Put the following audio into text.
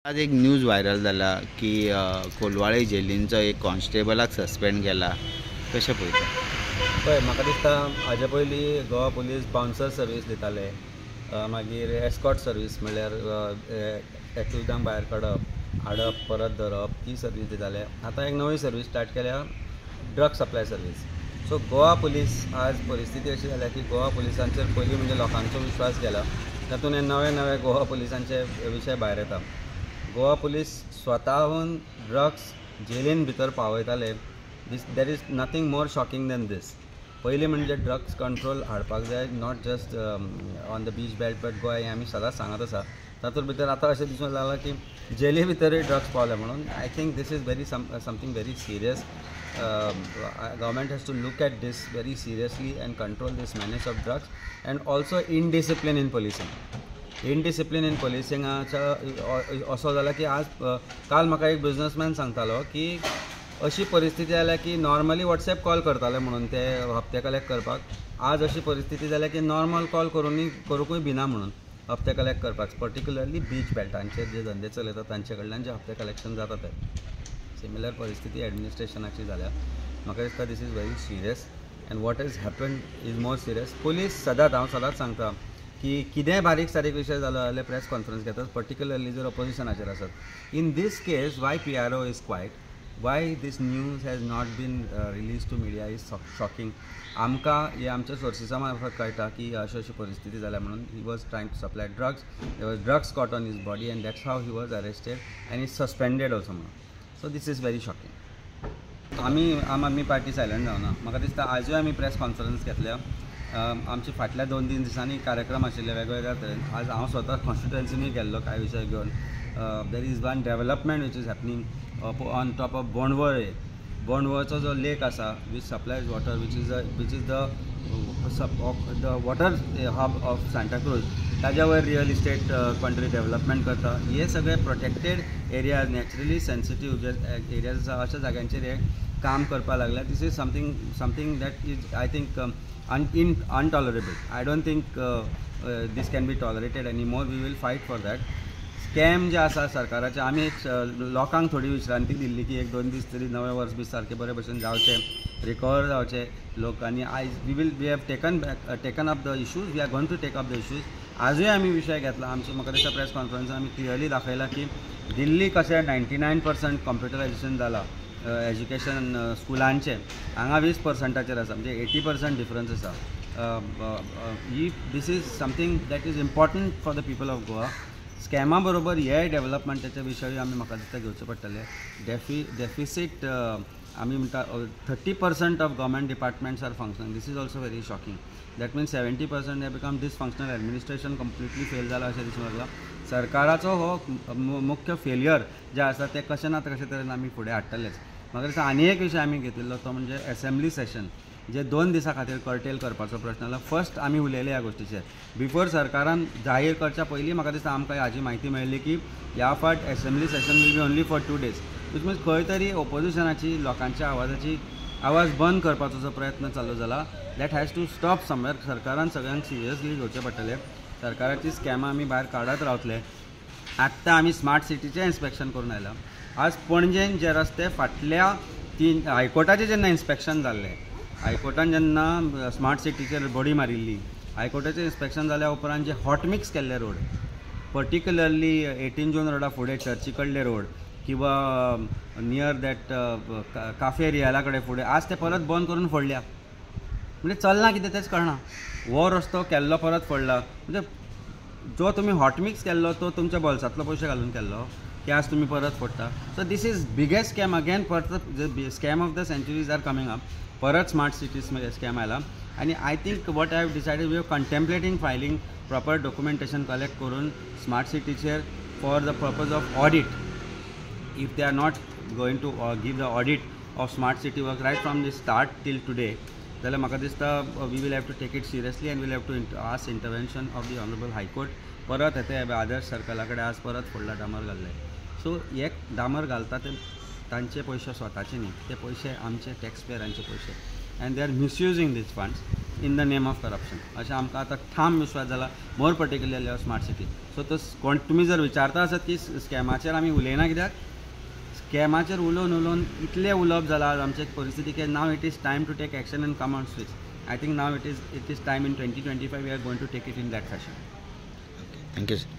आज एक news viral झाला की कोलवाळे जेलींचो एक कॉन्स्टेबलाक सस्पेंड केला. कशें पळयता? पळय, म्हाका दिसता हाजे पयलीं गोवा पुलीस बाउन्सर सर्वीस दिताले, मागीर एस्कॉट सर्वीस म्हणल्यार एक्युजांक भायर काडप, हाडप, परत धरप, ती सर्वीस दिताले. आतां एक नवी सर्वीस स्टार्ट केल्या, drug supply service. So Goa police आज परिस्थिती अशी जाल्या की गोवा पुलिसांचेर पयलीं म्हणजे लोकांचो विश्वास गेला. तातूंत हे नवे नवे गोवा पुलिसांचे विशय भायर येता. गोवा पुलीस स्वताहून ड्रग्स जेलीन भितर पावयताले. There is nothing more shocking than this. पयलीं म्हणजे ड्रग्स कंट्रोल हाडपाक जाय, not just on the beach belt but Goa. हें आमी सदांच सांगत आसा. तातूंत भितर आतां अशें दिसून लागलां की जेली भितरूय ड्रग्स पावले म्हणून. I think this is very something very serious. Government has to look at this very seriously and control this menace of drugs, and also indiscipline in policing. Indiscipline in पोलिसिंगाचो असो जाला की आज काल म्हाका एक बिजनसमॅन सांगतालो की अशी परिस्थिती जाल्या की नॉर्मली वॉट्सॅप कॉल करताले म्हणून ते हप्ते कलेक्ट करपाक. आज अशी परिस्थिती जाल्या की नॉर्मल कॉल करूंकूय भिना म्हणून हप्ते कलेक्ट करपाक. पर्टिक्युलरली बीच बेल्टांचेर जे धंदे चलयतात तांचे कडल्यान जे हप्ते कलेक्शन जाता ते. सिमिलर परिस्थिती एडमिनिस्ट्रेशनाची जाल्या. म्हाका दिसता this is very serious and what is happened is more serious. Police हांव सदांच सांगता की कितेंय बारीक सारीक विशय जालो जाल्यार प्रेस कॉन्फरन्स घेतात, पर्टिक्युलरली जर ऑपोजिशनाचेर आसत. In this case why PRO is quiet, why this news has not been release to media is shocking. आमकां हे आमच्या सोर्सिसां मार्फत कळटा की अशी परिस्थिती जाल्या म्हणून. He was trying to supply drugs, there was drugs caught on his body and that's how he was arrested and is suspended also म्हणून. So this is very shocking. आमी आम आदमी पार्टी सायलंट जावना. म्हाका दिसता आजूय आमी प्रेस कॉन्फरन्स घेतल्या. आमचे फाटल्या 2-3 दिसांनी कार्यक्रम आशिल्ले वेगवेगळ्या तरेन. आज हांव स्वता कॉन्स्टिट्युएन्सीनी गेल्लो कांय विशय घेवन. There is one development which is happening on top of Bondvol. बोंडवळचो जो लेक आसा which supplies water, which is the water hub of Santa Cruz, ताज्या वयर रियल इस्टेट कंट्री डेवलपमेंट करता. हे सगळे प्रोटेक्टेड एरियाज, नॅचरली सेन्सिटीव जे एरियाज आसा अशा जाग्यांचेर हे काम करपाक लागल्या. This is something that is I think untolerable. I don't think this can be tolerated anymore. We will fight for that. Scam जे आसा सरकाराचे, आमी एक लोकांक थोडी विश्रांती दिल्ली की 1-2 दीस तरी नवे वर्स बी सारके बरे भशेन जावचे, रिकवर जावचे लोक. आनी आयज we have taken up the issues. We are going to take up the issues. आजूय आमी विशय घेतला. आमचे म्हाका दिसता प्रेस कॉन्फरन्सान आमी क्लियरली दाखयला की दिल्ली कशें 99% कॉम्प्युटरायझेशन जाला एज्युकेशन स्कुलांचे. हांगा 20%चेर आसा, म्हणजे 80% डिफरन्स आसा. This is something that is important for the people of Goa. स्कॅमा बरोबर हे डेवलपमेंटाच्या विशयी आमी म्हाका दिसता घेवचे पडटले. डेफिसीट आमी म्हणटा 30% of government departments are functioning. This is also very shocking. That means 70% हे become dysfunctional. Administration completely fail जाला अशें दिसून लागला. सरकाराचो हो मुख्य फेलियर जे आसा ते कशें ना कशे तरेन आमी फुडें हाडटलेच. म्हाका दिसता आनी एक विशय आमी घेतिल्लो तो म्हणजे असेंब्ली सेशन, जे 2 दिसां खातीर कर्टेल करपाचो प्रश्न आला. फर्स्ट आमी उलयले ह्या गोश्टीचेर. बिफोर सरकारान जाहीर करच्या पयलीं म्हाका दिसता आमकां हाजी म्हायती मेळ्ळी की ह्या फावट assembly session will be only for 2 days. Which means खंय तरी ऑपोजिशनाची लोकांच्या आवाज बंद करपाचो जो प्रयत्न चालू जाला, that has to stop somewhere. सरकारान सगळ्यांक सिरियसली घेवचें पडटलें. सरकाराची स्कॅमां आमी भायर काडत रावतले. आत्तां आमी स्मार्ट सिटीचें इन्स्पेक्शन करून आयला. आज पणजेन जे रस्ते फाटल्या हायकोर्टाचें जेन्ना इन्स्पेक्शन जाल्लें, हायकोर्टान जेन्ना स्मार्ट सिटीचेर बडी मारिल्ली, हायकोर्टाचें इन्स्पेक्शन जाल्या उपरांत जे हॉट मिक्स केल्ले रोड, पर्टिक्युलरली 18 जून रोडा फुडें चर्ची कडले रोड किंवा नियर दॅट काफे रियाला कडेन फुडें, आज ते परत बंद करून फोडल्या. म्हणजे चलना कितें तेच कळना. हो रस्तो केल्लो परत फोडला. म्हणजे जो तुमी हॉट मिक्स केल्लो तो तुमच्या बोल्सांतलो पयशे घालून केल्लो की आज तुमी परत फोडटा. So this is biggest scam again. परत scam of the centuries are coming up. परत स्मार्ट सिटीज स्कॅम आयला. आनी I think what I have decided, we have contemplating filing proper documentation collect करून स्मार्ट सिटीचेर for the purpose of audit. If they are not going to give the audit of smart city work right from the start till today, जाल्यार म्हाका दिसता we will have to take it seriously and will have to ask intervention of the honourable high court. परत येते आदर्श सर्कला कडेन आज परत फोडला डामर घाल्ले. सो एक डामर घालता ते तांचे पयशे स्वताचे न्ही, ते पयशे आमचे टॅक्स पेयरांचे पयशे, and they are misusing this funds. In the name of corruption अशें आमकां आतां ठाम विश्वास जाला, more particularly of smart city. So तो कोण तुमी जर विचारता आसत की स्कॅमाचेर आमी उलयना कित्याक, स्कॅमाचेर उलोवन इतलें उलोवप जाला आमचे परिस्थिती की now it is time to take action and come on switch. I think now it is time in 2025 we are going to take it in that fashion. Thank you sir.